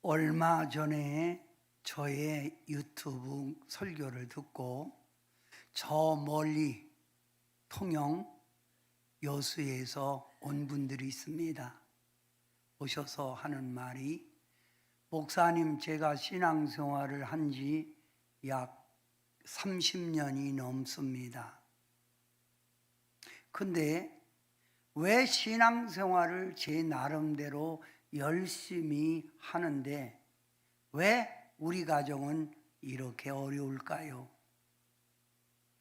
얼마 전에 저의 유튜브 설교를 듣고 저 멀리 통영 여수에서 온 분들이 있습니다. 오셔서 하는 말이, 목사님, 제가 신앙생활을 한 지 약 30년이 넘습니다. 근데 왜 신앙생활을 제 나름대로 열심히 하는데 왜 우리 가정은 이렇게 어려울까요?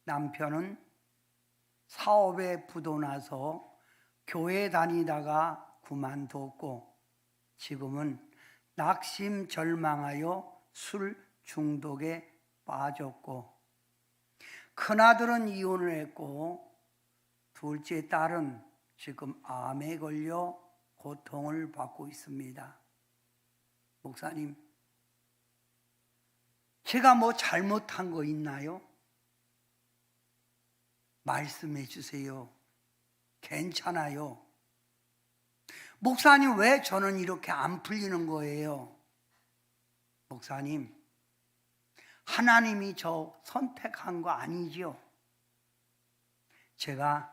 남편은 사업에 부도나서 교회 다니다가 그만뒀고, 지금은 낙심절망하여 술 중독에 빠졌고, 큰아들은 이혼을 했고, 둘째 딸은 지금 암에 걸려 고통을 받고 있습니다. 목사님, 제가 뭐 잘못한 거 있나요? 말씀해 주세요. 괜찮아요. 목사님, 왜 저는 이렇게 안 풀리는 거예요? 목사님, 하나님이 저 선택한 거 아니죠? 제가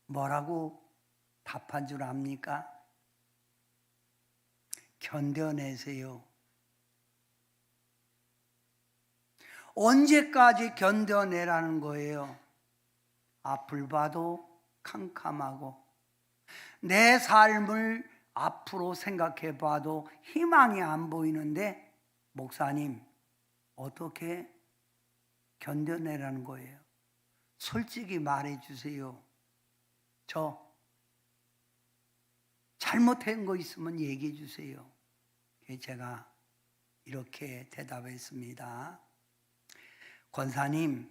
뭐라고 답한 줄 압니까? 견뎌내세요. 언제까지 견뎌내라는 거예요? 앞을 봐도 캄캄하고, 내 삶을 앞으로 생각해 봐도 희망이 안 보이는데, 목사님, 어떻게 견뎌내라는 거예요? 솔직히 말해 주세요. 저 잘못한 거 있으면 얘기해 주세요. 제가 이렇게 대답했습니다. 권사님,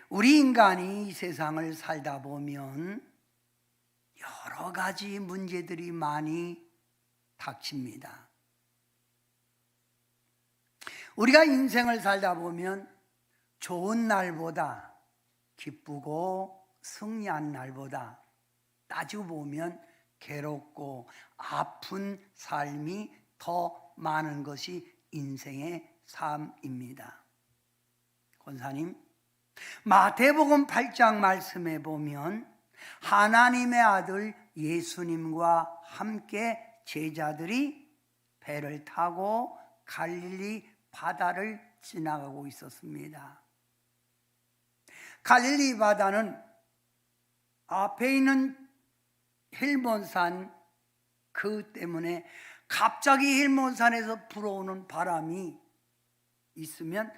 우리 인간이 이 세상을 살다 보면 여러 가지 문제들이 많이 닥칩니다. 우리가 인생을 살다 보면 좋은 날보다, 기쁘고 승리한 날보다 따지고 보면 괴롭고 아픈 삶이 더 많은 것이 인생의 삶입니다. 권사님, 마태복음 8장 말씀에 보면 하나님의 아들 예수님과 함께 제자들이 배를 타고 갈릴리 바다를 지나가고 있었습니다. 갈릴리 바다는 앞에 있는 헬몬산, 그 때문에 갑자기 헬몬산에서 불어오는 바람이 있으면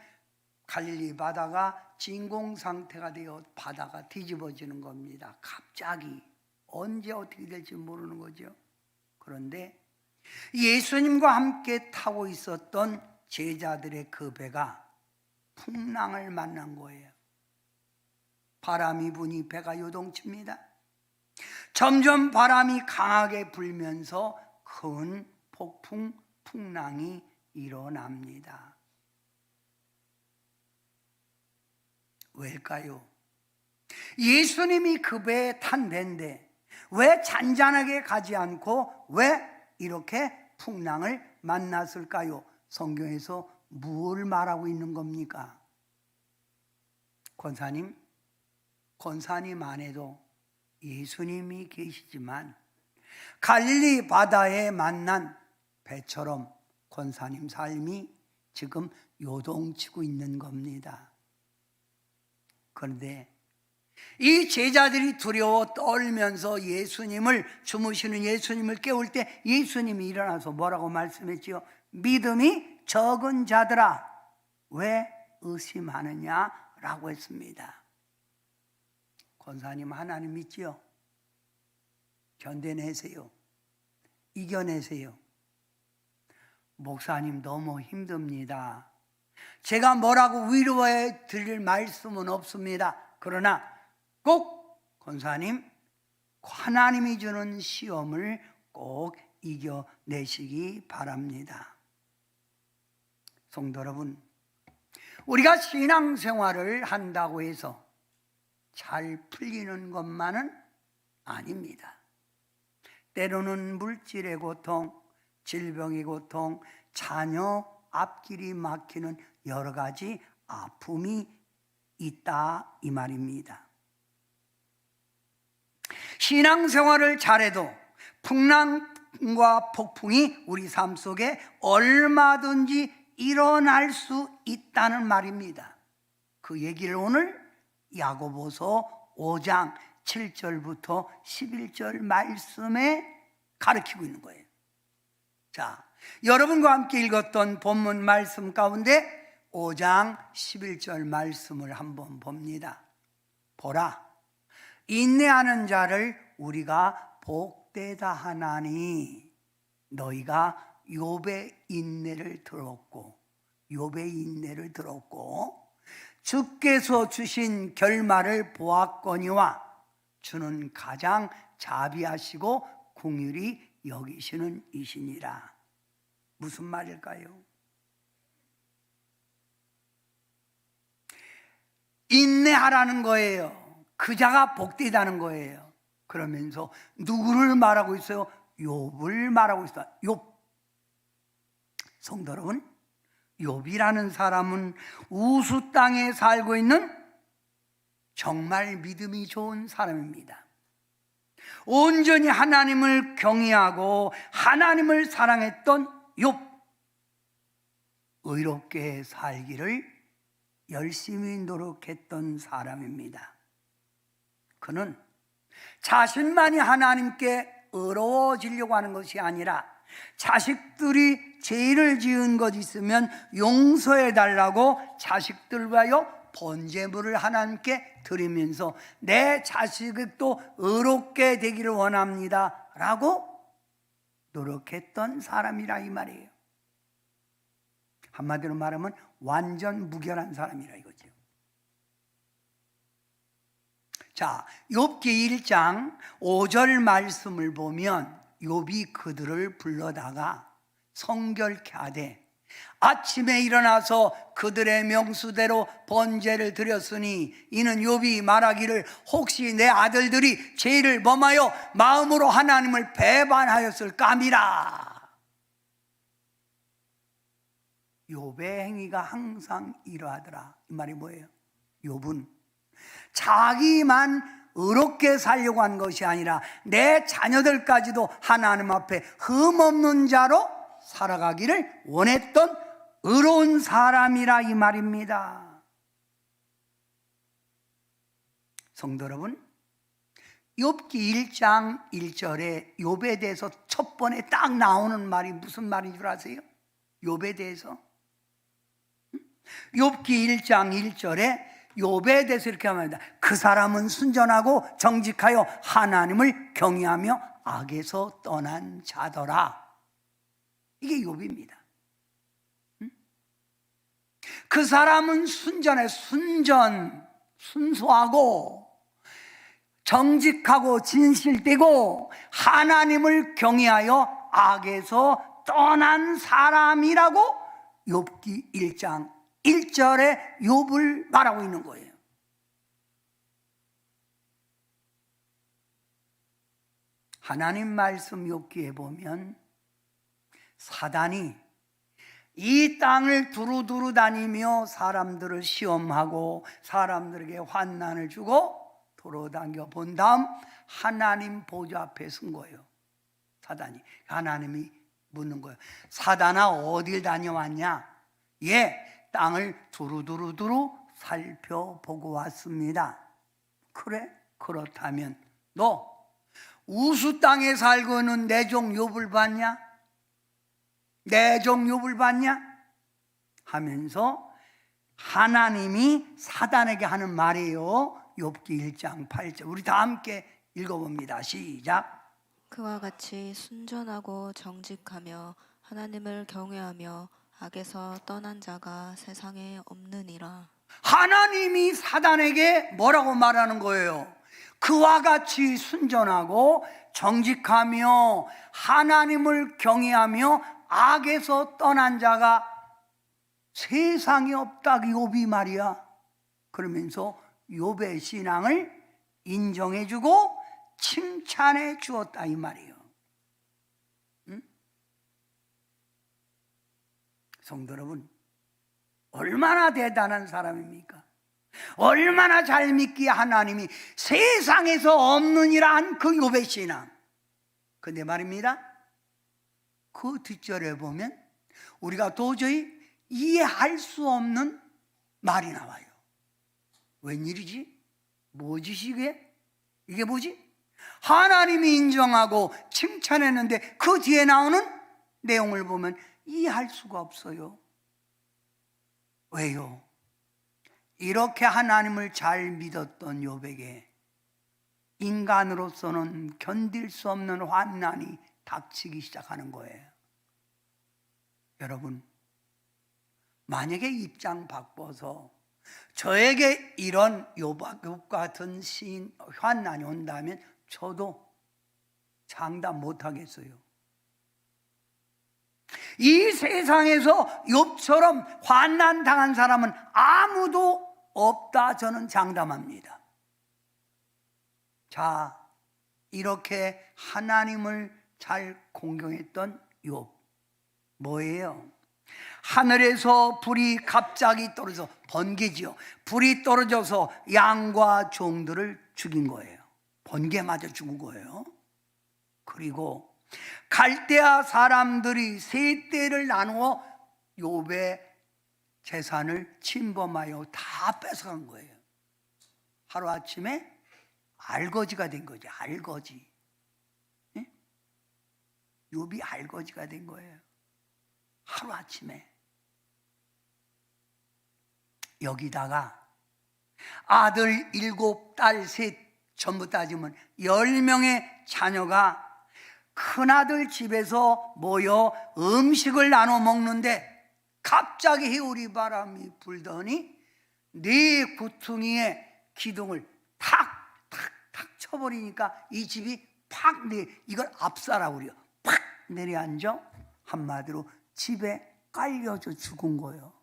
갈릴리 바다가 진공 상태가 되어 바다가 뒤집어지는 겁니다. 갑자기 언제 어떻게 될지 모르는 거죠. 그런데 예수님과 함께 타고 있었던 제자들의 그 배가 풍랑을 만난 거예요. 바람이 부니 배가 요동칩니다. 점점 바람이 강하게 불면서 큰 폭풍, 풍랑이 일어납니다. 왜일까요? 예수님이 그 배에 탄 배인데 왜 잔잔하게 가지 않고 왜 이렇게 풍랑을 만났을까요? 성경에서 뭘 말하고 있는 겁니까? 권사님 안에도 예수님이 계시지만 갈릴리 바다에 만난 배처럼 권사님 삶이 지금 요동치고 있는 겁니다. 그런데 이 제자들이 두려워 떨면서 주무시는 예수님을 깨울 때 예수님이 일어나서 뭐라고 말씀했지요? 믿음이 적은 자들아, 왜 의심하느냐라고 했습니다. 권사님, 하나님 믿지요? 견뎌내세요. 이겨내세요. 목사님, 너무 힘듭니다. 제가 뭐라고 위로해 드릴 말씀은 없습니다. 그러나 꼭 권사님, 하나님이 주는 시험을 꼭 이겨내시기 바랍니다. 성도 여러분, 우리가 신앙생활을 한다고 해서 잘 풀리는 것만은 아닙니다. 때로는 물질의 고통, 질병의 고통, 자녀 앞길이 막히는 여러 가지 아픔이 있다 이 말입니다. 신앙생활을 잘해도 풍랑과 폭풍이 우리 삶 속에 얼마든지 일어날 수 있다는 말입니다. 그 얘기를 오늘 야고보서 5장 7절부터 11절 말씀에 가르치고 있는 거예요. 자, 여러분과 함께 읽었던 본문 말씀 가운데 5장 11절 말씀을 한번 봅니다. 보라, 인내하는 자를 우리가 복되다 하나니 너희가 욥의 인내를 들었고 주께서 주신 결말을 보았거니와 주는 가장 자비하시고 긍휼히 여기시는 이시니라. 무슨 말일까요? 인내하라는 거예요. 그자가 복되다는 거예요. 그러면서 누구를 말하고 있어요? 욥을 말하고 있어요. 욥. 성도 여러분, 욥이라는 사람은 우수 땅에 살고 있는 정말 믿음이 좋은 사람입니다. 온전히 하나님을 경외하고 하나님을 사랑했던 욥. 의롭게 살기를 열심히 노력했던 사람입니다. 그는 자신만이 하나님께 의로워지려고 하는 것이 아니라 자식들이 죄를 지은 것 있으면 용서해 달라고 자식들과요 번제물을 하나님께 드리면서 내 자식도 의롭게 되기를 원합니다 라고 노력했던 사람이라 이 말이에요. 한마디로 말하면 완전 무결한 사람이라 이거죠. 자, 욥기 1장 5절 말씀을 보면 욥이 그들을 불러다가 성결케 하되 아침에 일어나서 그들의 명수대로 번제를 드렸으니 이는 욥이 말하기를 혹시 내 아들들이 죄를 범하여 마음으로 하나님을 배반하였을까미라. 욥의 행위가 항상 이러하더라. 이 말이 뭐예요? 욥은 자기만 의롭게 살려고 한 것이 아니라 내 자녀들까지도 하나님 앞에 흠없는 자로 살아가기를 원했던 의로운 사람이라 이 말입니다. 성도 여러분, 욥기 1장 1절에 욥에 대해서 첫 번에 딱 나오는 말이 무슨 말인 줄 아세요? 욥에 대해서 욥기 1장 1절에 욥에 대해서 이렇게 합니다. 그 사람은 순전하고 정직하여 하나님을 경외하며 악에서 떠난 자더라. 이게 욥입니다. 그 사람은 순전해, 순수하고 정직하고 진실되고 하나님을 경외하여 악에서 떠난 사람이라고 욥기 1장 1절에 욥을 말하고 있는 거예요. 하나님 말씀 욥기에 보면 사단이 이 땅을 두루두루 다니며 사람들을 시험하고 사람들에게 환난을 주고 돌아다녀 본 다음 하나님 보좌 앞에 선 거예요. 사단이. 하나님이 묻는 거예요. 사단아 어딜 다녀왔냐? 예, 땅을 두루두루 살펴보고 왔습니다. 그래? 그렇다면 너 우수 땅에 살고 있는 내 종 욥을 봤냐? 내 종 욥을 봤냐? 하면서 하나님이 사단에게 하는 말이에요. 욥기 1장 8절. 우리 다 함께 읽어봅니다. 시작. 그와 같이 순전하고 정직하며 하나님을 경외하며 악에서 떠난 자가 세상에 없느니라. 하나님이 사단에게 뭐라고 말하는 거예요? 그와 같이 순전하고 정직하며 하나님을 경외하며 악에서 떠난 자가 세상에 없다. 욥이 말이야. 그러면서 욥의 신앙을 인정해주고 칭찬해 주었다 이 말이에요. 응? 성도 여러분, 얼마나 대단한 사람입니까? 얼마나 잘 믿기에 하나님이 세상에서 없느니라 한 그 욥의 신앙. 근데 말입니다, 그 뒷절에 보면 우리가 도저히 이해할 수 없는 말이 나와요. 웬일이지? 뭐지 이게 뭐지? 하나님이 인정하고 칭찬했는데 그 뒤에 나오는 내용을 보면 이해할 수가 없어요. 왜요? 이렇게 하나님을 잘 믿었던 욥에게 인간으로서는 견딜 수 없는 환난이 닥치기 시작하는 거예요. 여러분, 만약에 입장 바꿔서 저에게 이런 욥과 같은 환난이 온다면 저도 장담 못하겠어요. 이 세상에서 욥처럼 환난 당한 사람은 아무도 없다, 저는 장담합니다. 자, 이렇게 하나님을 잘 공경했던 욥, 뭐예요? 하늘에서 불이 갑자기 떨어져서, 번개지요. 불이 떨어져서 양과 종들을 죽인 거예요. 번개 맞아 죽은 거예요. 그리고 갈대아 사람들이 세 떼를 나누어 욥의 재산을 침범하여 다 뺏어간 거예요. 하루아침에 알거지가 된 거죠. 알거지. 예? 욥이 알거지가 된 거예요. 하루아침에. 여기다가 아들 7, 딸 3 전부 따지면 10명의 자녀가 큰아들 집에서 모여 음식을 나눠 먹는데 갑자기 해오리 바람이 불더니 네 구퉁이에 기둥을 탁탁탁 쳐버리니까 이 집이 팍 이걸 압사라고 그래요. 팍 내려앉아 한마디로 집에 깔려져 죽은 거예요.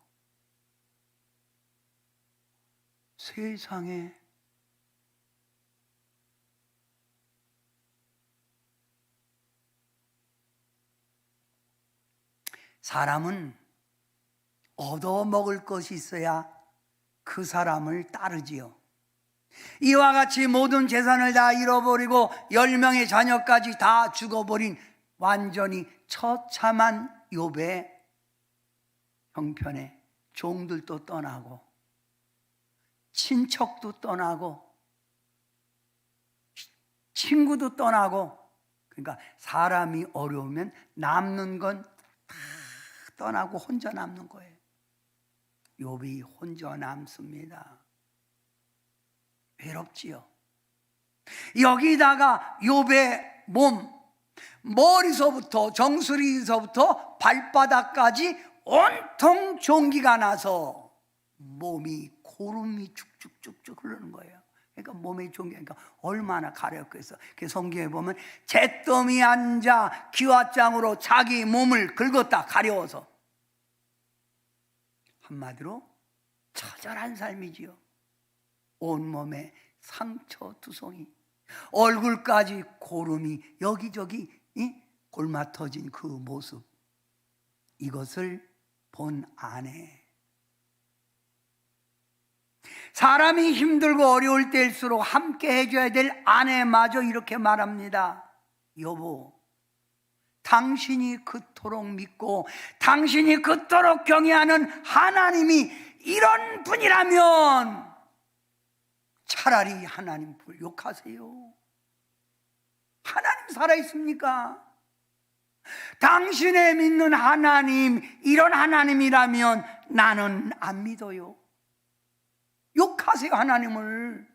세상에, 사람은 얻어먹을 것이 있어야 그 사람을 따르지요. 이와 같이 모든 재산을 다 잃어버리고 10명의 자녀까지 다 죽어버린 완전히 처참한 욥의 형편에 종들도 떠나고 친척도 떠나고 친구도 떠나고, 그러니까 사람이 어려우면 남는 건 다 떠나고 혼자 남는 거예요. 욥이 혼자 남습니다. 외롭지요. 여기다가 욥의 몸, 머리서부터 정수리서부터 발바닥까지 온통 종기가 나서 몸이 고름이 쭉쭉쭉쭉 흐르는 거예요. 그러니까 몸에 종기가 얼마나 가렵겠어. 그 성경에 보면 잿더미 앉아 기와장으로 자기 몸을 긁었다, 가려워서. 한마디로 처절한 삶이지요. 온몸에 상처 투성이, 얼굴까지 고름이 여기저기 골마 터진 그 모습, 이것을 본 아내, 사람이 힘들고 어려울 때일수록 함께 해줘야 될 아내마저 이렇게 말합니다. 여보, 당신이 그토록 믿고 당신이 그토록 경외하는 하나님이 이런 분이라면 차라리 하나님 욕하세요. 하나님 살아있습니까? 당신의 믿는 하나님, 이런 하나님이라면 나는 안 믿어요. 욕하세요, 하나님을.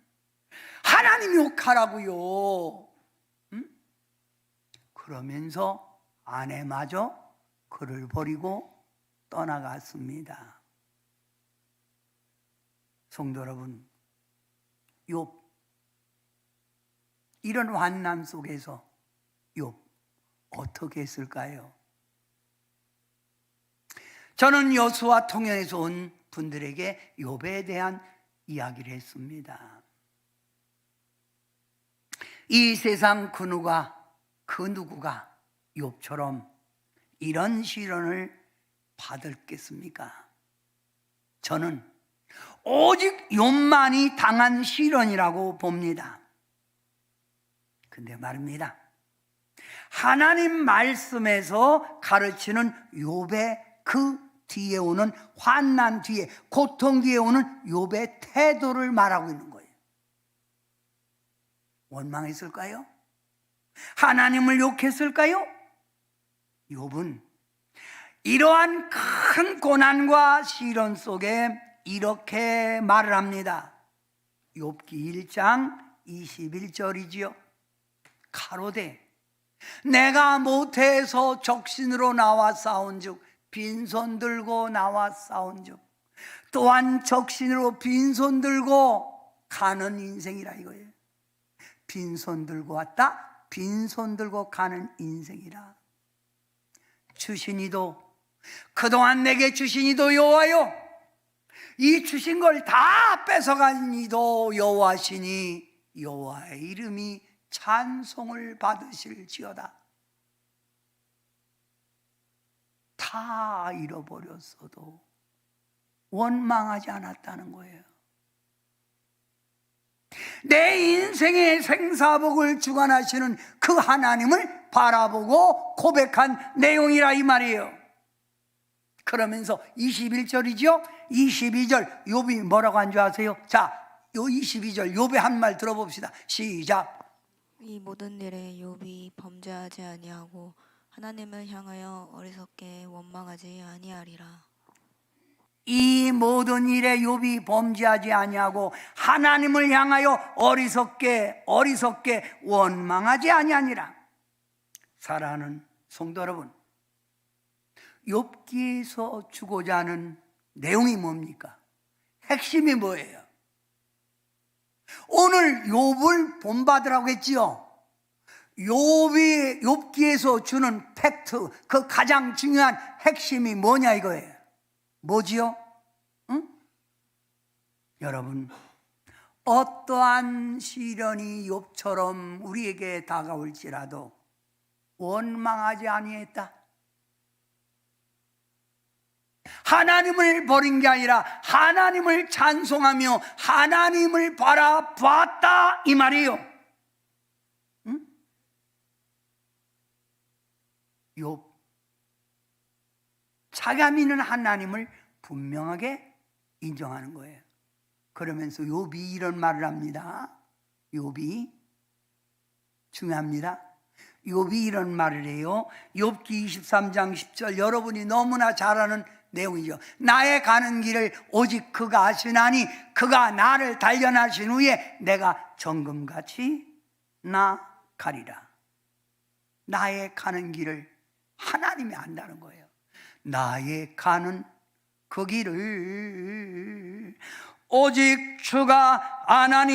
하나님 욕하라고요. 응? 그러면서 아내마저 그를 버리고 떠나갔습니다. 성도 여러분, 욥, 이런 환난 속에서 욥 어떻게 했을까요? 저는 여수와 통영에서 온 분들에게 욥에 대한 이야기를 했습니다. 이 세상 그 누구가 욥처럼 이런 시련을 받았겠습니까? 저는 오직 욥만이 당한 시련이라고 봅니다. 근데 말입니다, 하나님 말씀에서 가르치는 욥의 그 뒤에 오는 환난 뒤에, 고통 뒤에 오는 욥의 태도를 말하고 있는 거예요. 원망했을까요? 하나님을 욕했을까요? 욥은 이러한 큰 고난과 시련 속에 이렇게 말을 합니다. 욥기 1장 21절이지요. 가로되 내가 모태에서 적신으로 나와 싸운즉 빈손 들고 나와 싸운즉 또한 적신으로 빈손 들고 가는 인생이라 이거예요. 빈손 들고 왔다, 빈손 들고 가는 인생이라. 주신 이도, 그동안 내게 주신 이도 여호와요, 이 주신 걸 다 뺏어간 이도 여호와시니 여호와의 이름이 찬송을 받으실지어다. 다 잃어버렸어도 원망하지 않았다는 거예요. 내 인생의 생사복을 주관하시는 그 하나님을 바라보고 고백한 내용이라 이 말이에요. 그러면서 21절이죠 22절 욥이 뭐라고 한 줄 아세요? 자, 요 22절 욥의 한 말 들어봅시다. 시작. 이 모든 일에 욥이 범죄하지 아니하고 하나님을 향하여 어리석게 원망하지 아니하리라. 이 모든 일에 욥이 범죄하지 아니하고 하나님을 향하여 어리석게 원망하지 아니하니라. 사랑하는 성도 여러분, 욥기에서 주고자 하는 내용이 뭡니까? 핵심이 뭐예요? 오늘 욥을 본받으라고 했지요. 욥이 욥기에서 주는 팩트, 그 가장 중요한 핵심이 뭐냐 이거예요. 뭐지요? 응? 여러분, 어떠한 시련이 욥처럼 우리에게 다가올지라도 원망하지 아니했다. 하나님을 버린 게 아니라 하나님을 찬송하며 하나님을 바라봤다 이 말이에요. 응? 욥, 자기가 믿는 하나님을 분명하게 인정하는 거예요. 그러면서 욥이 이런 말을 합니다. 욥이 중요합니다. 욥이 이런 말을 해요. 욥기 23장 10절, 여러분이 너무나 잘 아는 내용이죠. 나의 가는 길을 오직 그가 아시나니 그가 나를 단련하신 후에 내가 정금같이 나가리라. 나의 가는 길을 하나님이 안다는 거예요. 나의 가는 그 길을 오직 주가 아나니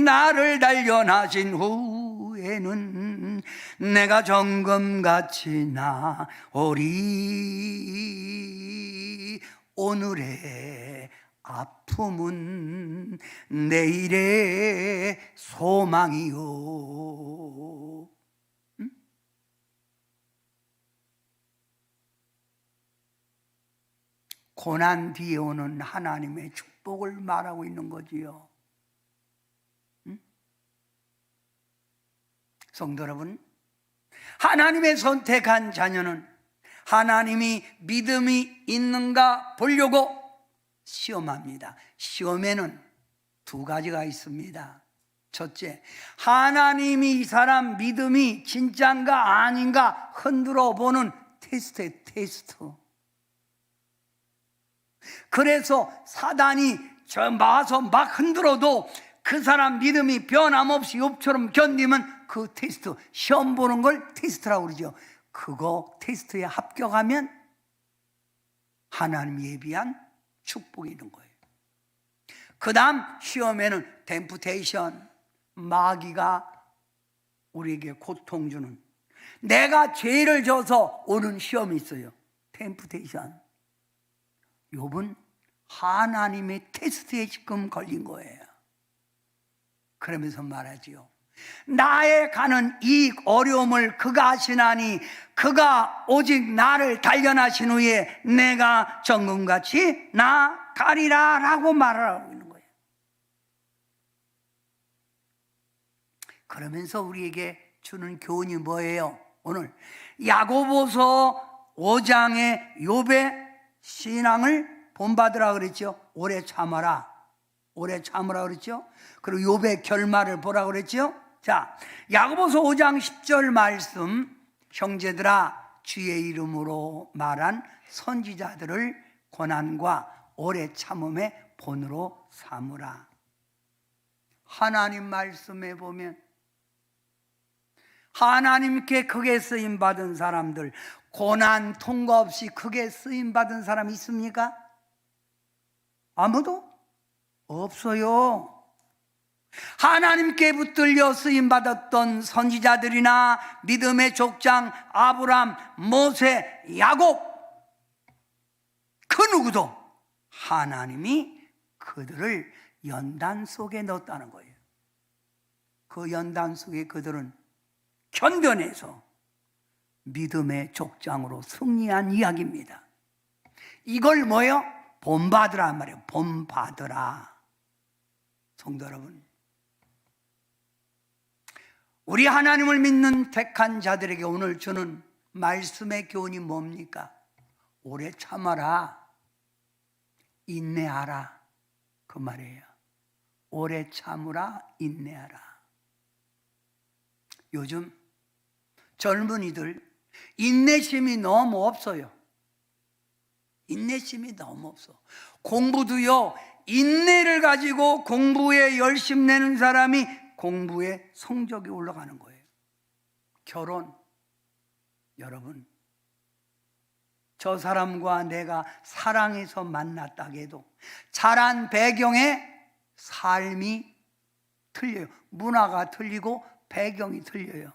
나를 단련하신 후에는 내가 정금같이 나오리. 오늘의 아픔은 내일의 소망이요. 고난 뒤에 오는 하나님의 축복을 말하고 있는 거지요. 성도 여러분, 하나님의 선택한 자녀는 하나님이 믿음이 있는가 보려고 시험합니다. 시험에는 두 가지가 있습니다. 첫째, 하나님이 이 사람 믿음이 진짜인가 아닌가 흔들어 보는 테스트. 그래서 사단이 와서 막 흔들어도 그 사람 믿음이 변함없이 욥처럼 견디면 그 테스트, 시험 보는 걸 테스트라고 그러죠. 그거 테스트에 합격하면 하나님 예비한 축복이 있는 거예요. 그 다음 시험에는 템프테이션, 마귀가 우리에게 고통 주는, 내가 죄를 져서 오는 시험이 있어요. 템프테이션. 욥은 하나님의 테스트에 지금 걸린 거예요. 그러면서 말하지요. 나의 가는 이익 어려움을 그가 하시나니 그가 오직 나를 단련하신 후에 내가 정금같이 나가리라 라고 말하고 있는 거예요. 그러면서 우리에게 주는 교훈이 뭐예요? 오늘 야고보서 5장의 욥의 신앙을 본받으라 그랬죠. 오래 참아라, 오래 참으라 그랬죠. 그리고 욥의 결말을 보라 그랬죠. 자, 야고보서 5장 10절 말씀, 형제들아 주의 이름으로 말한 선지자들을 고난과 오래 참음의 본으로 삼으라. 하나님 말씀에 보면 하나님께 크게 쓰임받은 사람들, 고난 통과 없이 크게 쓰임받은 사람 있습니까? 아무도 없어요. 하나님께 붙들려 쓰임받았던 선지자들이나 믿음의 족장 아브람, 모세, 야곱, 그 누구도 하나님이 그들을 연단 속에 넣었다는 거예요. 그 연단 속에 그들은 견뎌내서 믿음의 족장으로 승리한 이야기입니다. 이걸 뭐요? 본받으라 말이에요. 본받으라. 성도 여러분, 우리 하나님을 믿는 택한 자들에게 오늘 주는 말씀의 교훈이 뭡니까? 오래 참아라, 인내하라, 그 말이에요. 오래 참으라, 인내하라. 요즘 젊은이들 인내심이 너무 없어요. 인내심이 너무 없어. 공부도요, 인내를 가지고 공부에 열심 내는 사람이 공부에 성적이 올라가는 거예요. 결혼, 여러분, 저 사람과 내가 사랑해서 만났다 해도 자란 배경에 삶이 틀려요. 문화가 틀리고 배경이 틀려요.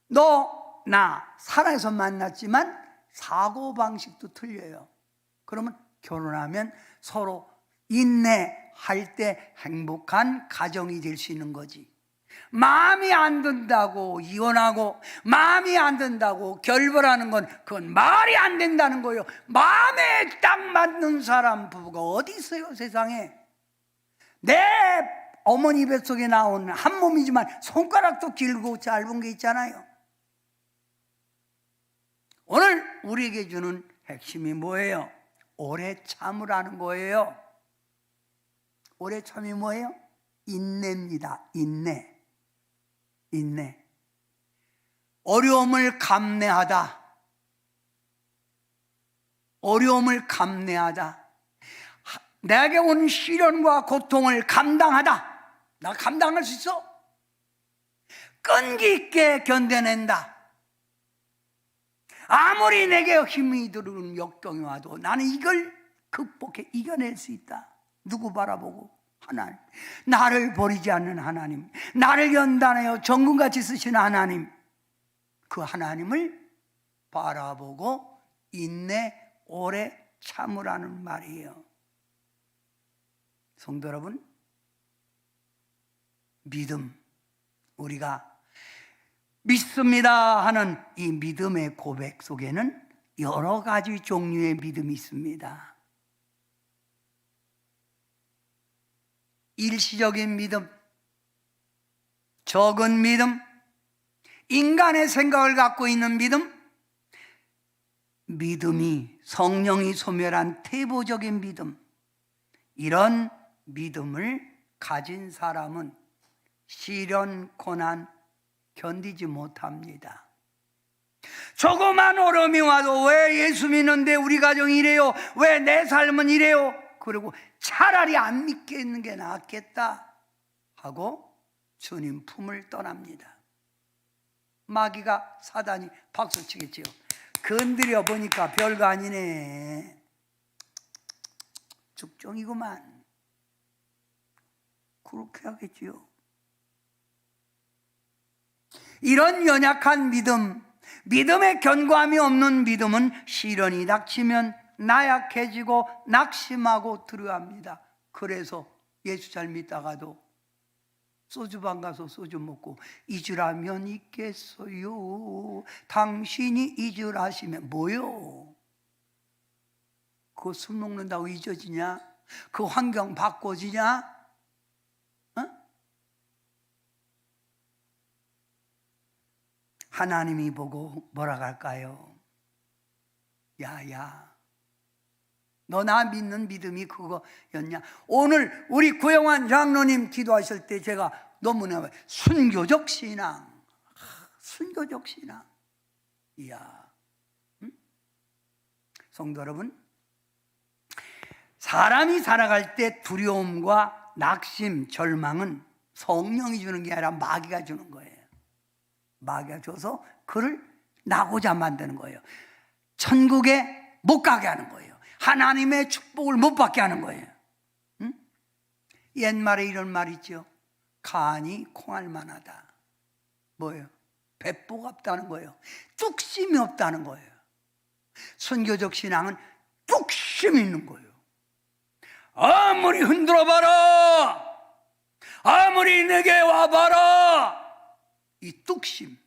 너, 나 사랑해서 만났지만 사고방식도 틀려요. 그러면 결혼하면 서로 인내할 때 행복한 가정이 될 수 있는 거지. 마음이 안 든다고 이혼하고 마음이 안 든다고 결별하는 건 그건 말이 안 된다는 거예요. 마음에 딱 맞는 사람 부부가 어디 있어요, 세상에. 내 어머니 뱃속에 나온 한 몸이지만 손가락도 길고 짧은 게 있잖아요. 오늘 우리에게 주는 핵심이 뭐예요? 오래 참으라는 거예요. 오래 참이 뭐예요? 인내입니다. 인내. 인내. 어려움을 감내하다. 어려움을 감내하다. 내게 온 시련과 고통을 감당하다. 나 감당할 수 있어? 끈기 있게 견뎌낸다. 아무리 내게 힘이 들은 역경이 와도 나는 이걸 극복해 이겨낼 수 있다. 누구 바라보고? 하나님. 나를 버리지 않는 하나님, 나를 연단하여 정금같이 쓰시는 하나님, 그 하나님을 바라보고 인내 오래 참으라는 말이에요. 성도 여러분, 믿음, 우리가 믿습니다 하는 이 믿음의 고백 속에는 여러 가지 종류의 믿음이 있습니다. 일시적인 믿음, 적은 믿음, 인간의 생각을 갖고 있는 믿음, 믿음이 성령이 소멸한 태보적인 믿음, 이런 믿음을 가진 사람은 시련, 고난 견디지 못합니다. 조그만 어려움이 와도 왜 예수 믿는데 우리 가정이 이래요? 왜 내 삶은 이래요? 그리고 차라리 안 믿겠는 게 낫겠다 하고 주님 품을 떠납니다. 마귀가, 사단이 박수 치겠지요. 건드려 보니까 별거 아니네. 죽종이구만. 그렇게 하겠지요. 이런 연약한 믿음, 믿음의 견고함이 없는 믿음은 시련이 닥치면 나약해지고 낙심하고 두려워합니다. 그래서 예수 잘 믿다가도 소주방 가서 소주 먹고 잊으라면 잊겠어요. 당신이 잊으라시면 뭐요? 그거 술 먹는다고 잊어지냐? 그 환경 바꿔지냐? 하나님이 보고 뭐라 할까요? 야야, 너 나 믿는 믿음이 그거였냐? 오늘 우리 구영환 장로님 기도하실 때 제가 논문에 순교적 신앙, 순교적 신앙. 이야, 성도 여러분, 사람이 살아갈 때 두려움과 낙심, 절망은 성령이 주는 게 아니라 마귀가 주는 거예요. 마귀가 줘서 그를 나고자 만드는 거예요. 천국에 못 가게 하는 거예요. 하나님의 축복을 못 받게 하는 거예요. 옛말에 이런 말 있죠. 간이 콩알 만하다. 뭐예요? 배포가 없다는 거예요. 뚝심이 없다는 거예요. 선교적 신앙은 뚝심이 있는 거예요. 아무리 흔들어 봐라, 아무리 내게 와봐라, 이 뚝심.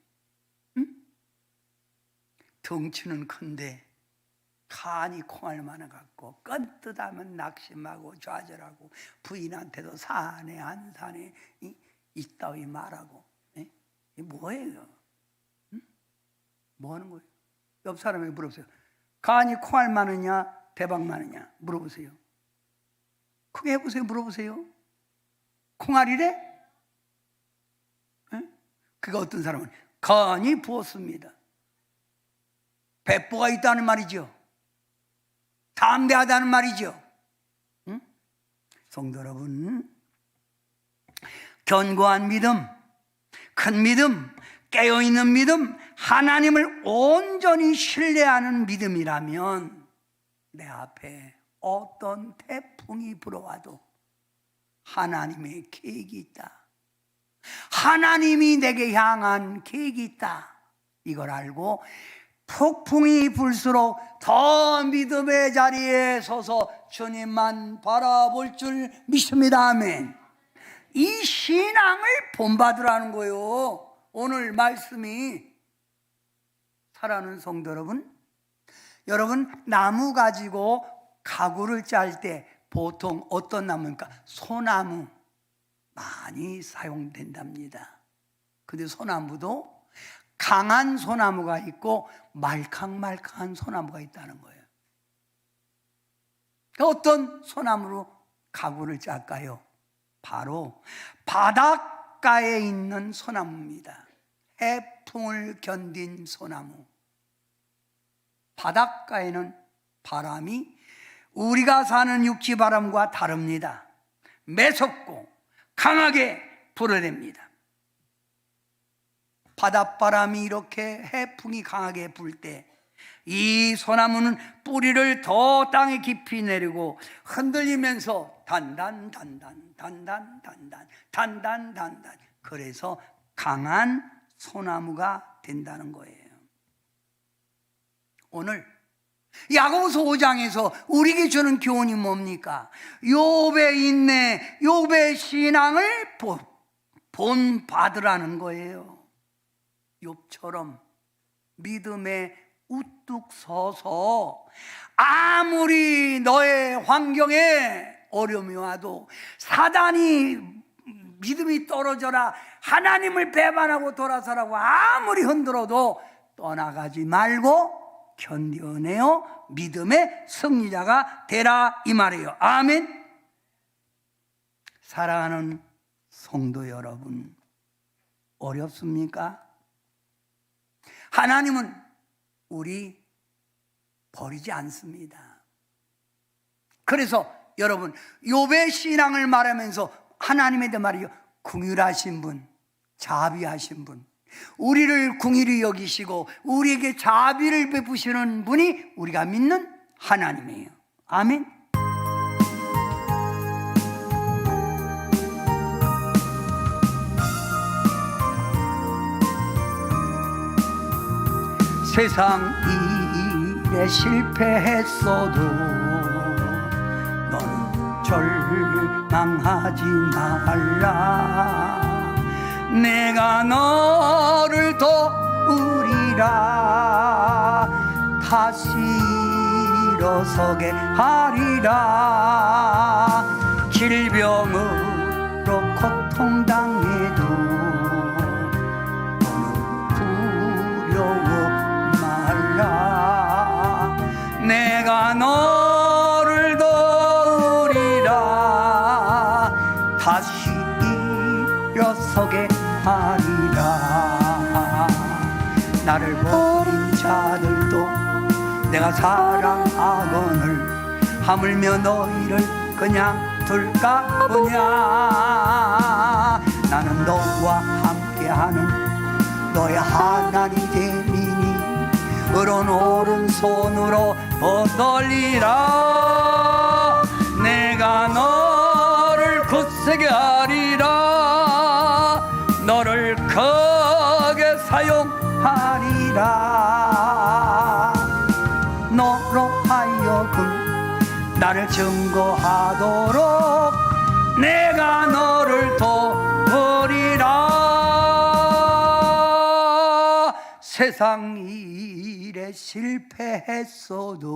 덩치는 큰데 간이 콩알 많아갖고 껌뜯하면 낙심하고 좌절하고 부인한테도 사내 안 사내 이따위 말하고. 이게 뭐예요? 뭐 하는 거예요? 옆 사람에게 물어보세요. 간이 콩알 많으냐 대박 많으냐 물어보세요. 크게 해보세요. 물어보세요. 콩알이래? 그가 어떤 사람은 간이 부었습니다. 배포가 있다는 말이죠. 담대하다는 말이죠. 성도 여러분, 견고한 믿음, 큰 믿음, 깨어있는 믿음, 하나님을 온전히 신뢰하는 믿음이라면 내 앞에 어떤 태풍이 불어와도 하나님의 계획이 있다, 하나님이 내게 향한 계획이 있다, 이걸 알고 폭풍이 불수록 더 믿음의 자리에 서서 주님만 바라볼 줄 믿습니다. 아멘. 이 신앙을 본받으라는 거예요. 오늘 말씀이. 사랑하는 성도 여러분, 여러분 나무 가지고 가구를 짤 때 보통 어떤 나무입니까? 소나무 많이 사용된답니다. 근데 소나무도 강한 소나무가 있고 말캉말캉한 소나무가 있다는 거예요. 어떤 소나무로 가구를 짤까요? 바로 바닷가에 있는 소나무입니다. 해풍을 견딘 소나무. 바닷가에는 바람이 우리가 사는 육지 바람과 다릅니다. 매섭고 강하게 불어댑니다. 바닷바람이 이렇게 해풍이 강하게 불 때 이 소나무는 뿌리를 더 땅에 깊이 내리고 흔들리면서 단단 그래서 강한 소나무가 된다는 거예요. 오늘 야고보서 5장에서 우리에게 주는 교훈이 뭡니까? 욥의 인내, 욥의 신앙을 본받으라는 거예요. 욥처럼 믿음에 우뚝 서서 아무리 너의 환경에 어려움이 와도 사단이 믿음이 떨어져라, 하나님을 배반하고 돌아서라고 아무리 흔들어도 떠나가지 말고 견뎌내어 믿음의 승리자가 되라, 이 말이에요. 아멘. 사랑하는 성도 여러분, 어렵습니까? 하나님은 우리 버리지 않습니다. 그래서 여러분, 욥의 신앙을 말하면서 하나님에 대해 말이요, 긍휼하신 분, 자비하신 분, 우리를 긍휼히 여기시고 우리에게 자비를 베푸시는 분이 우리가 믿는 하나님이에요. 아멘. 세상 일에 실패했어도 너는 절망하지 말라. 내가 너를 도우리라. 다시 일어서게 하리라. 질병으로 고통당해도 너는 두려워 말라. 내가 너를 도우리라. 다시 일어서게 하리라. 나를 버린 자들도 내가 사랑하거늘 하물며 너희를 그냥 둘까 보냐. 나는 너와 함께하는 너의 하나님 되리니 의로운 오른손으로 얻으리라. 내가 너를 굳세게 하리라. 너를 크게 사용하리라. 너로 하여금 나를 증거하도록 내가 너를 도우리라. 세상 일에 실패했어도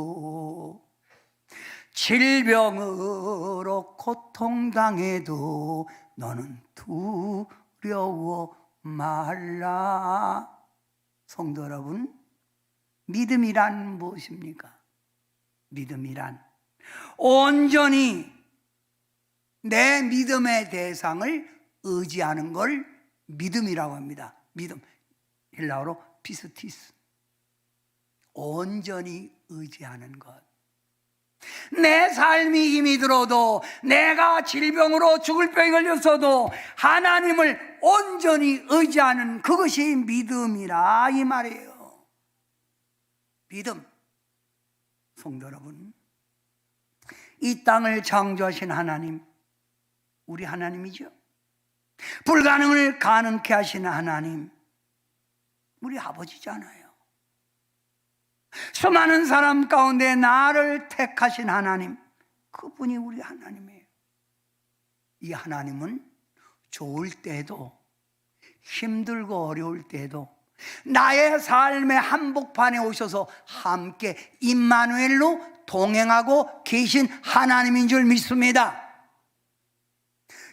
질병으로 고통당해도 너는 두려워 말라. 성도 여러분, 믿음이란 무엇입니까? 믿음이란 온전히 내 믿음의 대상을 의지하는 걸 믿음이라고 합니다. 믿음, 헬라어로 피스티스. 온전히 의지하는 것. 내 삶이 힘이 들어도, 내가 질병으로 죽을 병이 걸렸어도 하나님을 온전히 의지하는 그것이 믿음이라 이 말이에요. 믿음. 성도 여러분, 이 땅을 창조하신 하나님, 우리 하나님이죠. 불가능을 가능케 하시는 하나님, 우리 아버지잖아요. 수많은 사람 가운데 나를 택하신 하나님, 그분이 우리 하나님이에요. 이 하나님은 좋을 때도 힘들고 어려울 때도 나의 삶의 한복판에 오셔서 함께 임마누엘로 동행하고 계신 하나님인 줄 믿습니다.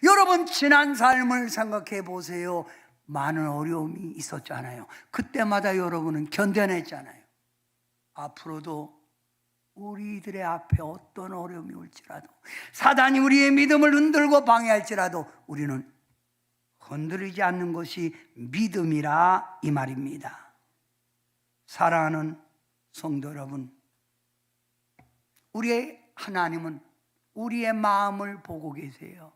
여러분, 지난 삶을 생각해 보세요. 많은 어려움이 있었잖아요. 그때마다 여러분은 견뎌냈잖아요. 앞으로도 우리들의 앞에 어떤 어려움이 올지라도, 사단이 우리의 믿음을 흔들고 방해할지라도 우리는 흔들리지 않는 것이 믿음이라 이 말입니다. 사랑하는 성도 여러분, 우리의 하나님은 우리의 마음을 보고 계세요.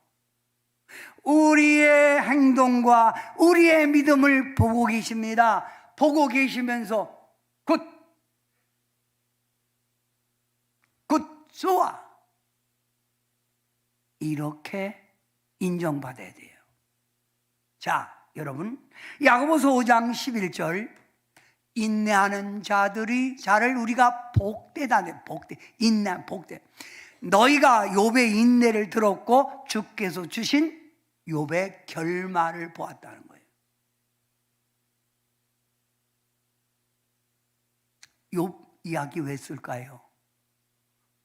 우리의 행동과 우리의 믿음을 보고 계십니다. 보고 계시면서 굿 좋아, 이렇게 인정받아야 돼요. 자, 여러분, 야고보서 5장 11절, 인내하는 자를 우리가 복되다. 복되, 인내, 복되. 너희가 욥의 인내를 들었고 주께서 주신 욥의 결말을 보았다는 거예요. 욥 이야기 왜 쓸까요?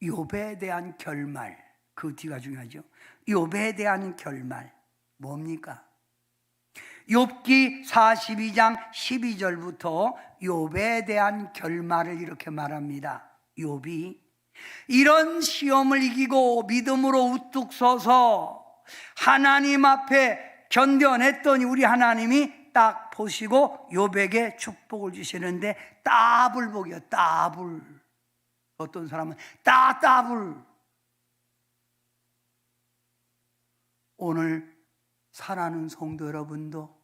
욥에 대한 결말, 그 뒤가 중요하죠. 욥에 대한 결말 뭡니까? 욥기 42장 12절부터 욥에 대한 결말을 이렇게 말합니다. 욥이 이런 시험을 이기고 믿음으로 우뚝 서서 하나님 앞에 견뎌냈더니 우리 하나님이 딱 보시고 욥에게 축복을 주시는데 따블복이요. 따블. 어떤 사람은 따블. 오늘 사랑하는 성도 여러분도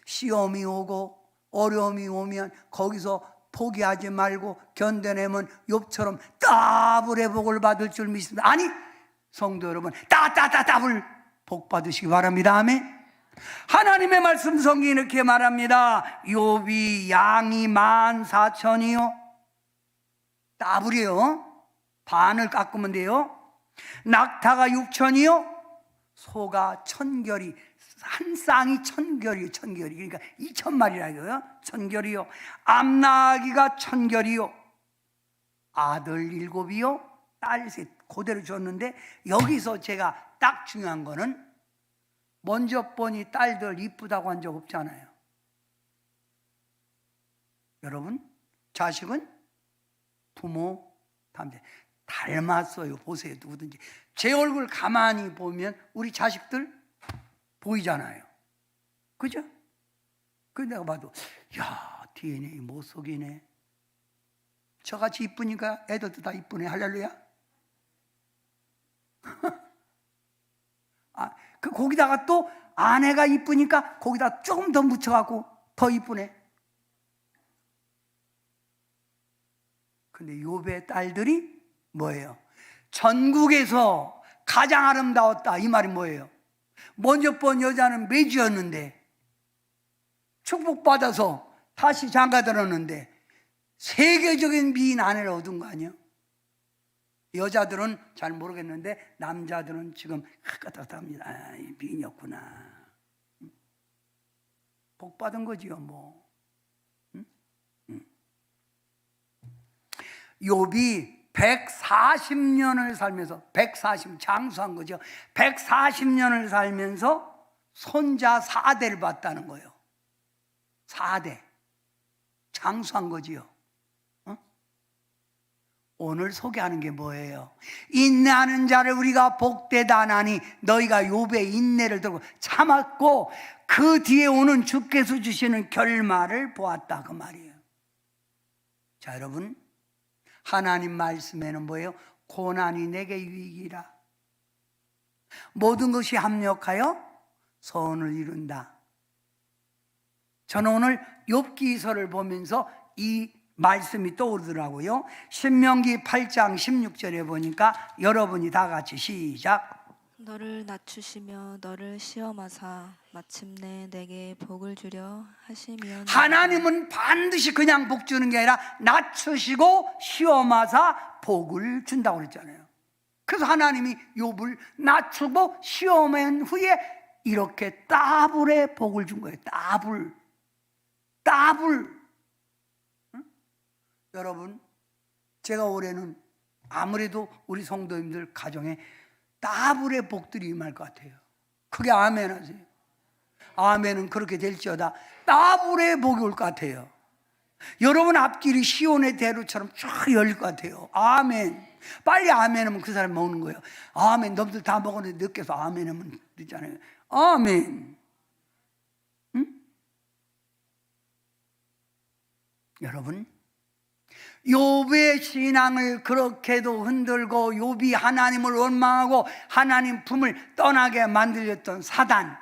시험이 오고 어려움이 오면 거기서 포기하지 말고 견뎌내면 욥처럼 따블의 복을 받을 줄 믿습니다. 아니, 성도 여러분, 따블 복 받으시기 바랍니다. 아멘. 하나님의 말씀 성경이 이렇게 말합니다. 욥이 양이 14,000이요. 따블이요. 반을 깎으면 돼요. 낙타가 6,000이요. 소가 1,000결이 한 쌍이 천결이요. 그러니까 2,000마리라 이거요. 천결이요. 암나기가 천결이요. 아들 7이요. 딸 3. 그대로 줬는데 여기서 제가 딱 중요한 거는 먼저 보니 딸들 이쁘다고 한 적 없잖아요. 여러분, 자식은 부모 닮았어요. 보세요. 누구든지. 제 얼굴 가만히 보면 우리 자식들 보이잖아요. 그죠? 그 내가 봐도 야, DNA 못 속이네. 저같이 이쁘니까 애들도 다 이쁘네. 할렐루야. 거기다가 또 아내가 이쁘니까 거기다 조금 더 묻혀갖고 더 이쁘네. 근데 욥의 딸들이 뭐예요? 전국에서 가장 아름다웠다. 이 말이 뭐예요? 먼저 본 여자는 매주였는데 축복받아서 다시 장가들었는데 세계적인 미인 아내를 얻은 거 아니에요? 여자들은 잘 모르겠는데 남자들은 지금 까딱합니다. 미인이었구나. 복 받은 거지요, 뭐. 욥이 140년을 살면서 140 장수한 거죠. 140년을 살면서 손자 4대를 봤다는 거예요. 4대 장수한 거지요. 오늘 소개하는 게 뭐예요? 인내하는 자를 우리가 복되다 하나니 너희가 욥의 인내를 들고 참았고 그 뒤에 오는 주께서 주시는 결말을 보았다. 그 말이에요. 자, 여러분, 하나님 말씀에는 뭐예요? 고난이 내게 유익이라. 모든 것이 합력하여 선을 이룬다. 저는 오늘 욥기서를 보면서 이 말씀이 떠오르더라고요. 신명기 8장 16절에 보니까 여러분이 다 같이 시작. 너를 낮추시며 너를 시험하사 마침내 내게 복을 주려 하시면 하나님은 반드시 그냥 복 주는 게 아니라 낮추시고 시험하사 복을 준다고 그랬잖아요. 그래서 하나님이 욥을 낮추고 시험한 후에 이렇게 따블의 복을 준 거예요. 따블. 여러분, 제가 올해는 아무래도 우리 성도님들 가정에 따블의 복들이 임할 것 같아요. 그게 아멘 하세요. 아멘은 그렇게 될지어다. 따블의 복이 올 것 같아요. 여러분 앞길이 시온의 대로처럼 쫙 열릴 것 같아요. 아멘. 빨리 아멘 하면 그 사람이 먹는 거예요. 아멘. 너희들 다 먹었는데 늦게서 아멘 하면 되잖아요. 아멘. 응? 여러분, 욥의 신앙을 그렇게도 흔들고 욥이 하나님을 원망하고 하나님 품을 떠나게 만들었던 사단,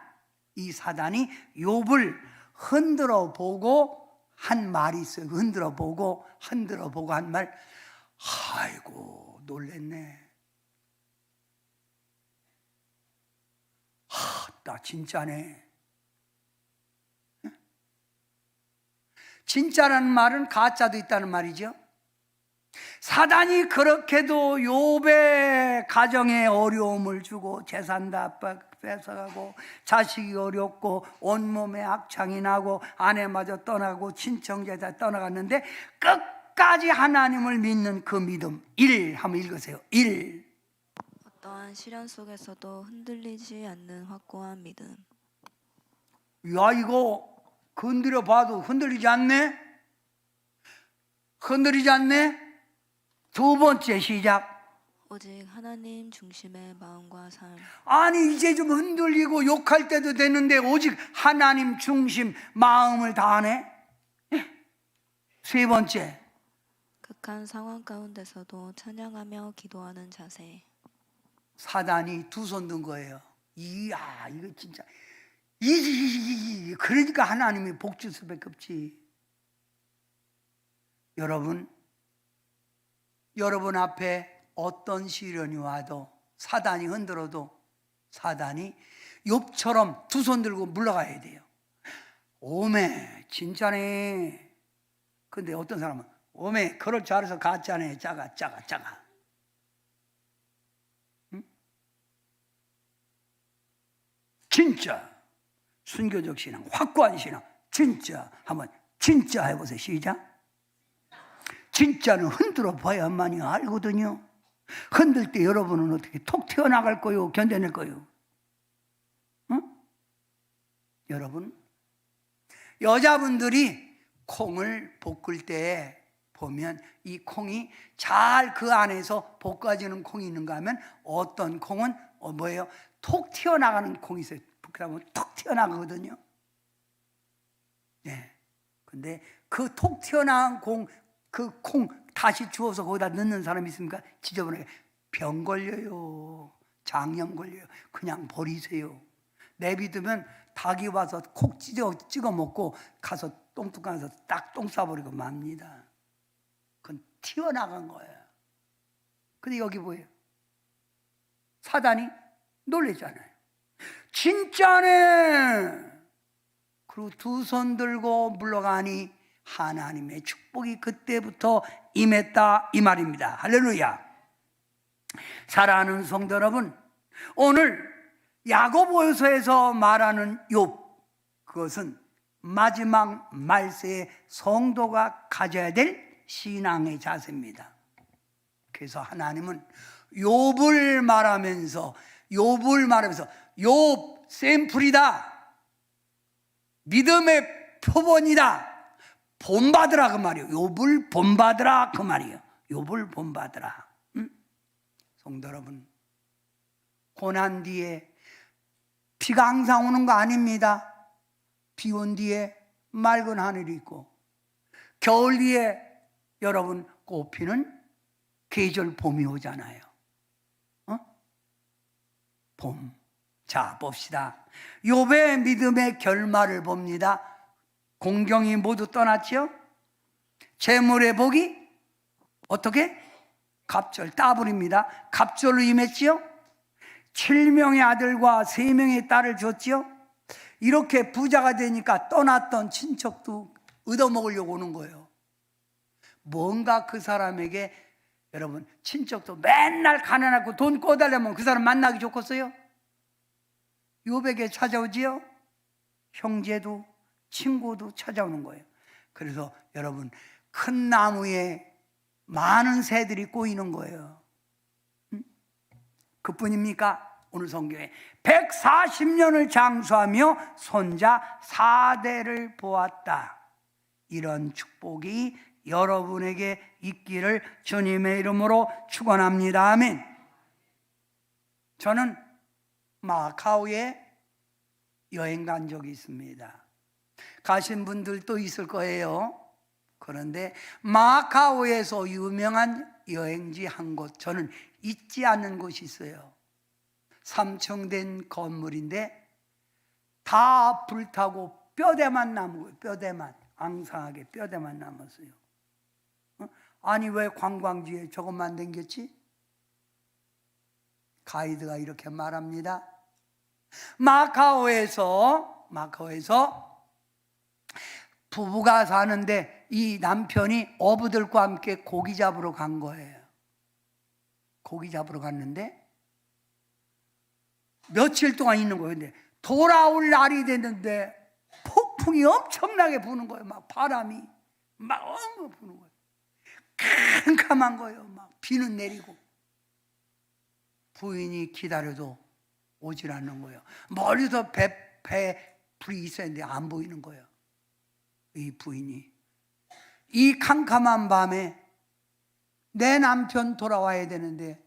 이 사단이 욥을 흔들어 보고 한 말이 있어요. 흔들어 보고 한 말. 아이고, 놀랬네. 나 진짜네. 진짜라는 말은 가짜도 있다는 말이죠. 사단이 그렇게도 욥의 가정에 어려움을 주고 재산 다 뺏어가고 자식이 어렵고 온몸에 악창이 나고 아내마저 떠나고 친정제 다 떠나갔는데 끝까지 하나님을 믿는 그 믿음. 1 한번 읽으세요. 1. 어떠한 시련 속에서도 흔들리지 않는 확고한 믿음. 야, 이거 건드려 봐도 흔들리지 않네? 흔들리지 않네? 두 번째 시작. 오직 하나님 중심의 마음과 삶. 아니, 이제 좀 흔들리고 욕할 때도 되는데 오직 하나님 중심 마음을 다하네? 세 번째. 극한 상황 가운데서도 찬양하며 기도하는 자세. 사단이 두 손 든 거예요. 이야, 이거 진짜. 그러니까 하나님이 복 줄 수밖에 없지. 여러분 앞에 어떤 시련이 와도 사단이 흔들어도 사단이 욥처럼 두 손 들고 물러가야 돼요. 오메 진짜네. 근데 어떤 사람은 오메 그럴 줄 알아서 가짜네. 작아. 응? 진짜 순교적 신앙, 확고한 신앙, 진짜 한번 진짜 해보세요. 시작. 진짜는 흔들어 봐야만이 알거든요. 흔들 때 여러분은 어떻게 톡 튀어나갈 거요? 견뎌낼 거요? 응? 여러분, 여자분들이 콩을 볶을 때 보면 이 콩이 잘 그 안에서 볶아지는 콩이 있는가 하면 어떤 콩은 뭐예요? 톡 튀어나가는 콩이 있어요. 볶다 보면 톡 튀어나가거든요. 네. 근데 그 톡 튀어나간 그 콩 다시 주워서 거기다 넣는 사람이 있습니까? 지저분하게. 병 걸려요. 장염 걸려요. 그냥 버리세요. 내비두면 닭이 와서 콕 찍어 먹고 가서 똥뚜껑에서 딱 똥 싸버리고 맙니다. 그건 튀어나간 거예요. 근데 여기 뭐예요? 사단이 놀랬잖아요. 진짜네. 그리고 두 손 들고 물러가니 하나님의 축복이 그때부터 임했다 이 말입니다. 할렐루야. 사랑하는 성도 여러분, 오늘 야고보서에서 말하는 욥, 그것은 마지막 말세에 성도가 가져야 될 신앙의 자세입니다. 그래서 하나님은 욥을 말하면서 욥 샘플이다, 믿음의 표본이다, 본받으라 그 말이에요. 욥을 본받으라 그 말이에요. 욥을 본받으라. 성도 여러분, 고난 뒤에 비가 항상 오는 거 아닙니다. 비 온 뒤에 맑은 하늘이 있고, 겨울 뒤에 여러분 꽃피는 계절 봄이 오잖아요. 봄. 자, 봅시다. 욥의 믿음의 결말을 봅니다. 공경이 모두 떠났죠? 재물의 복이 어떻게? 갑절, 따블입니다. 갑절로 임했지요? 7명의 아들과 3명의 딸을 줬지요? 이렇게 부자가 되니까 떠났던 친척도 얻어먹으려고 오는 거예요. 뭔가 그 사람에게, 여러분, 친척도 맨날 가난하고 돈 꿔달라면 그 사람 만나기 좋겠어요? 욥에게 찾아오지요? 형제도 친구도 찾아오는 거예요. 그래서 여러분, 큰 나무에 많은 새들이 꼬이는 거예요. 그뿐입니까? 오늘 성경에 140년을 장수하며 손자 4대를 보았다. 이런 축복이 여러분에게 있기를 주님의 이름으로 축원합니다. 아멘. 저는 마카오에 여행 간 적이 있습니다. 가신 분들도 있을 거예요. 그런데 마카오에서 유명한 여행지 한 곳, 저는 잊지 않는 곳이 있어요. 3층 된 건물인데 다 불타고 뼈대만 남은 거예요. 뼈대만, 앙상하게 뼈대만 남았어요. 아니 왜 관광지에 저것만 댕겼지? 가이드가 이렇게 말합니다. 마카오에서 부부가 사는데 이 남편이 어부들과 함께 고기 잡으러 간 거예요. 고기 잡으러 갔는데 며칠 동안 있는 거예요. 근데 돌아올 날이 됐는데 폭풍이 엄청나게 부는 거예요. 막 바람이 막 엉엉 부는 거예요. 캄캄한 거예요. 막 비는 내리고. 부인이 기다려도 오질 않는 거예요. 멀리서 배 불이 있었는데 안 보이는 거예요. 이 부인이 이 캄캄한 밤에 내 남편 돌아와야 되는데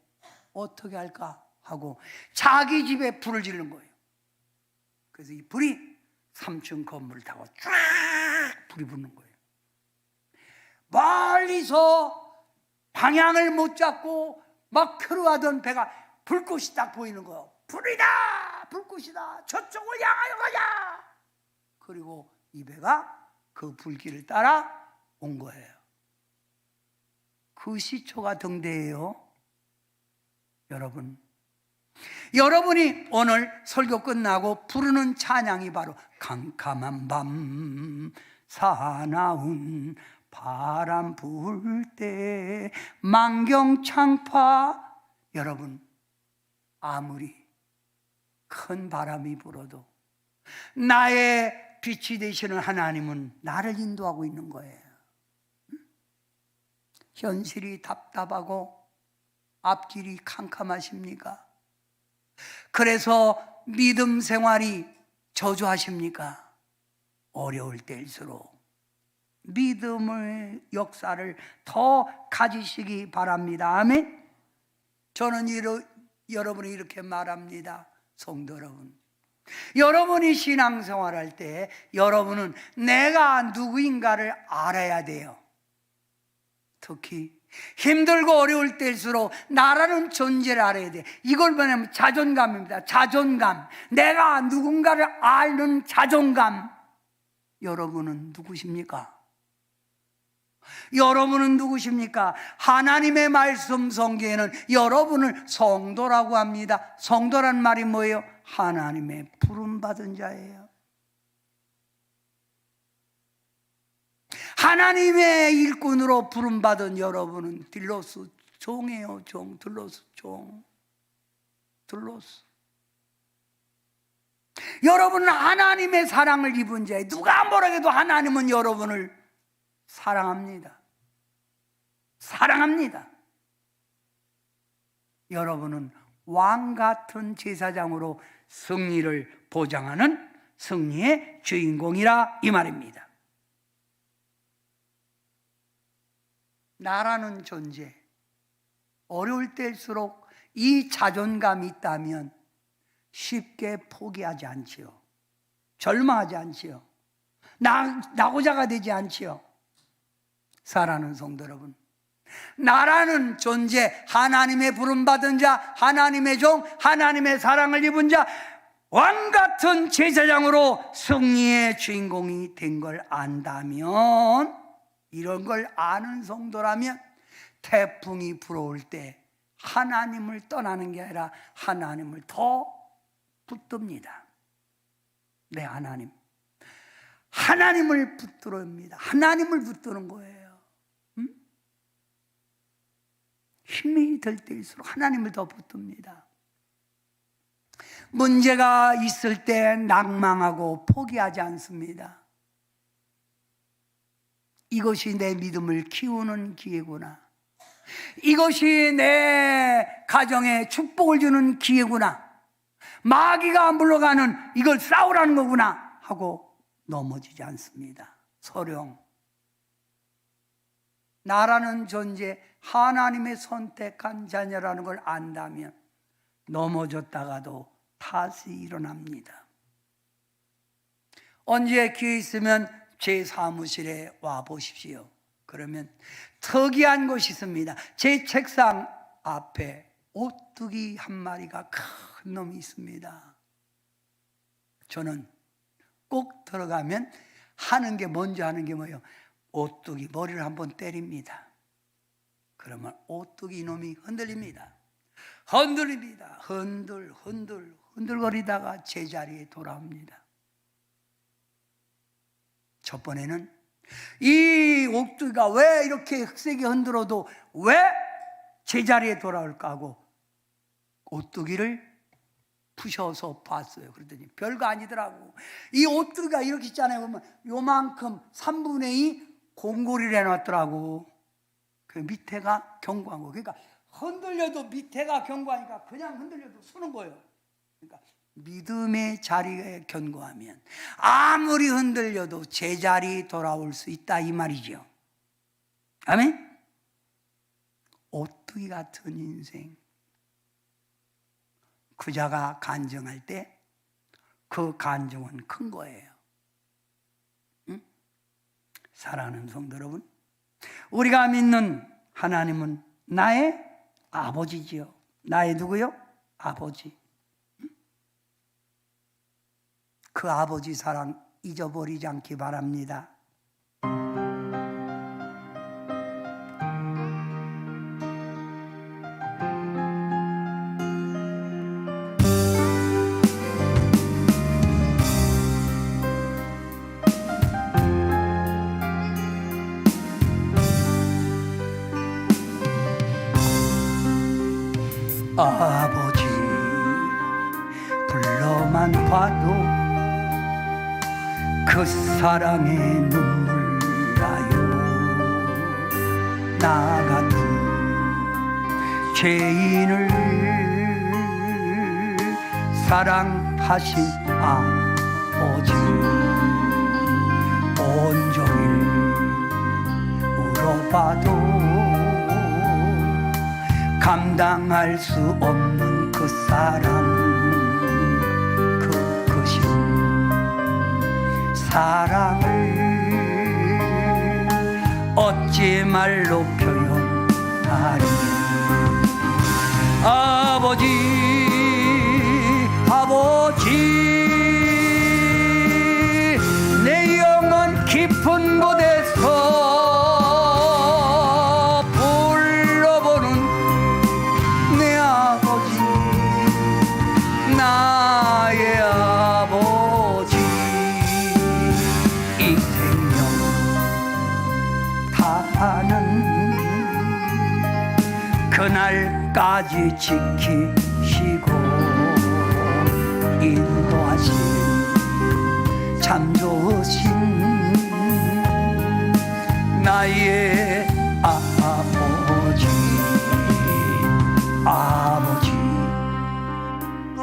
어떻게 할까 하고 자기 집에 불을 지르는 거예요. 그래서 이 불이 3층 건물을 타고 쫙 불이 붙는 거예요. 멀리서 방향을 못 잡고 막 표류하던 배가 불꽃이 딱 보이는 거예요. 불이다! 불꽃이다! 저쪽을 향하여 가자! 그리고 이 배가 그 불길을 따라 온 거예요. 그 시초가 등대예요. 여러분이 오늘 설교 끝나고 부르는 찬양이 바로 캄캄한 밤 사나운 바람 불 때 만경창파. 여러분, 아무리 큰 바람이 불어도 나의 빛이 되시는 하나님은 나를 인도하고 있는 거예요. 현실이 답답하고 앞길이 캄캄하십니까? 그래서 믿음 생활이 저조하십니까? 어려울 때일수록 믿음의 역사를 더 가지시기 바랍니다. 아멘. 저는 여러분이 이렇게 말합니다. 성도 여러분, 여러분이 신앙생활할 때 여러분은 내가 누구인가를 알아야 돼요. 특히 힘들고 어려울 때일수록 나라는 존재를 알아야 돼. 이걸 뭐냐면 자존감입니다. 자존감. 내가 누군가를 아는 자존감. 여러분은 누구십니까? 여러분은 누구십니까? 하나님의 말씀 성경에는 여러분을 성도라고 합니다. 성도란 말이 뭐예요? 하나님의 부름받은 자예요. 하나님의 일꾼으로 부름받은 여러분은 딜로스 종이에요. 종, 딜로스 종, 딜로스. 여러분은 하나님의 사랑을 입은 자예요. 누가 뭐라 해도 하나님은 여러분을 사랑합니다. 사랑합니다. 여러분은 왕 같은 제사장으로 승리를 보장하는 승리의 주인공이라 이 말입니다. 나라는 존재, 어려울 때일수록 이 자존감이 있다면 쉽게 포기하지 않지요. 절망하지 않지요. 낙오자가 되지 않지요. 사랑하는 성도 여러분, 나라는 존재, 하나님의 부름받은 자, 하나님의 종, 하나님의 사랑을 입은 자, 왕같은 제사장으로 승리의 주인공이 된 걸 안다면, 이런 걸 아는 성도라면 태풍이 불어올 때 하나님을 떠나는 게 아니라 하나님을 더 붙듭니다. 네, 하나님을 붙들어옵니다. 하나님을 붙드는 거예요. 힘이 들 때일수록 하나님을 더 붙듭니다. 문제가 있을 때 낭망하고 포기하지 않습니다. 이것이 내 믿음을 키우는 기회구나. 이것이 내 가정에 축복을 주는 기회구나. 마귀가 물러가는 이걸 싸우라는 거구나 하고 넘어지지 않습니다. 소령, 나라는 존재, 하나님의 선택한 자녀라는 걸 안다면 넘어졌다가도 다시 일어납니다. 언제 기회 있으면 제 사무실에 와 보십시오. 그러면 특이한 것이 있습니다. 제 책상 앞에 오뚜기 한 마리가 큰 놈이 있습니다. 저는 꼭 들어가면 먼저 하는 게 뭐예요? 오뚜기 머리를 한번 때립니다. 그러면 오뚜기 놈이 흔들립니다. 흔들거리다가 제자리에 돌아옵니다. 첫 번에는 이 오뚜기가 왜 이렇게 흑색이 흔들어도 왜 제자리에 돌아올까 하고 오뚜기를 푸셔서 봤어요. 그러더니 별거 아니더라고. 이 오뚜기가 이렇게 있잖아요. 보면 요만큼 3분의 2 공고리를 해놨더라고. 그 밑에가 견고한 거. 그러니까 흔들려도 밑에가 견고하니까 그냥 흔들려도 서는 거예요. 그러니까 믿음의 자리에 견고하면 아무리 흔들려도 제자리 돌아올 수 있다 이 말이죠. 아멘? 오뚜기 같은 인생. 그 자가 간증할 때 그 간증은 큰 거예요. 응? 사랑하는 성도 여러분, 우리가 믿는 하나님은 나의 아버지지요. 나의 누구요? 아버지. 그 아버지 사랑 잊어버리지 않기 바랍니다. 아버지 불러만 봐도 그 사랑의 눈물 나요. 나 같은 죄인을 사랑하신 아버지, 온종일 울어봐도 감당할 수 없는 그 사랑, 그 크신 사랑을 어찌 말로 표현하리. 아버지, 아버지, 내 영혼 깊은 곳에서 불러보는 내 아버지, 나의 아버지. 이 생명 다하는 그날까지 지키시고 인도하신 참 좋으신 나의 아버지. 아버지,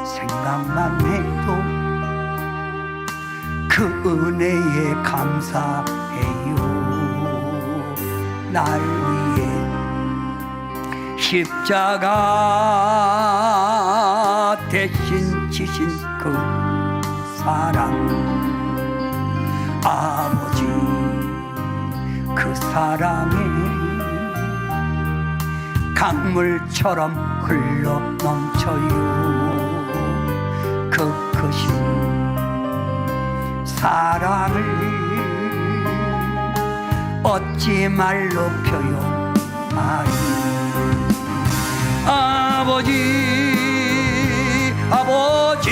생각만 해도 그 은혜에 감사해요. 날 위해 십자가 대신 지신 그 사랑. 아버지, 그 사랑이 강물처럼 흘러 넘쳐요. 그 크신 사랑을 어찌 말로 표현하리. 아버지, 아버지,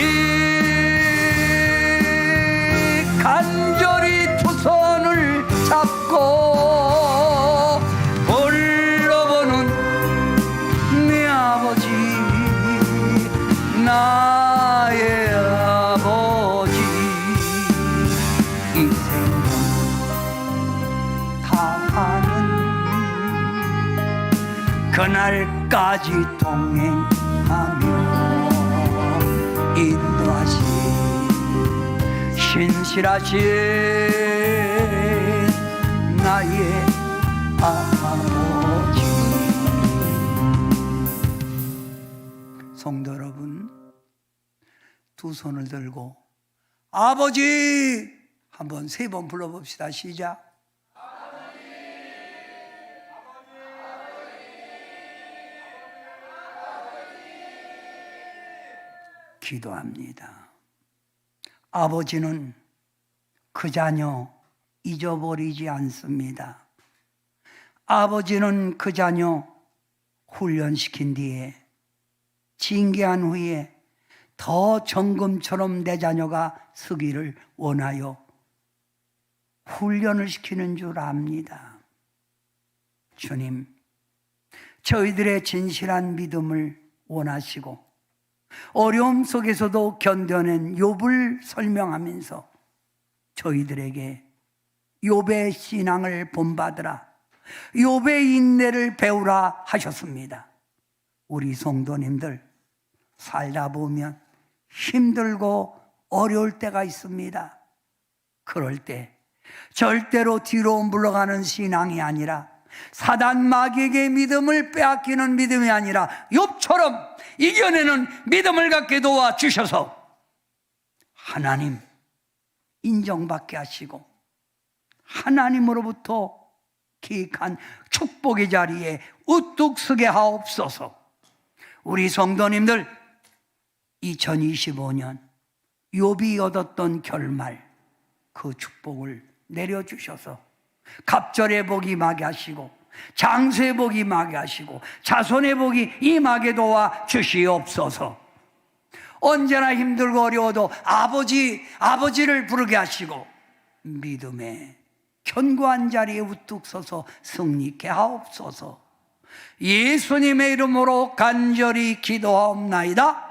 간절히 두 손을 잡고 불러보는 내 아버지, 나의 아버지. 이 생명 다하는 그날까지 동행하며 인도하신 신실하신 나의 아버지. 성도 여러분, 두 손을 들고 아버지 한번 3번 불러봅시다. 시작. 기도합니다. 아버지는 그 자녀 잊어버리지 않습니다. 아버지는 그 자녀 훈련시킨 뒤에 징계한 후에 더 정금처럼 내 자녀가 서기를 원하여 훈련을 시키는 줄 압니다. 주님, 저희들의 진실한 믿음을 원하시고 어려움 속에서도 견뎌낸 욥을 설명하면서 저희들에게 욥의 신앙을 본받으라, 욥의 인내를 배우라 하셨습니다. 우리 성도님들 살다 보면 힘들고 어려울 때가 있습니다. 그럴 때 절대로 뒤로 물러가는 신앙이 아니라 사단 마귀에게 믿음을 빼앗기는 믿음이 아니라 욥처럼 이겨내는 믿음을 갖게 도와주셔서 하나님 인정받게 하시고 하나님으로부터 기획한 축복의 자리에 우뚝 서게 하옵소서. 우리 성도님들 2025년 욥이 얻었던 결말 그 축복을 내려주셔서 갑절의 복이 임하게 하시고 장수의 복이 임하게 하시고 자손의 복이 임하게 도와주시옵소서. 언제나 힘들고 어려워도 아버지를 부르게 하시고 믿음의 견고한 자리에 우뚝 서서 승리케 하옵소서. 예수님의 이름으로 간절히 기도하옵나이다.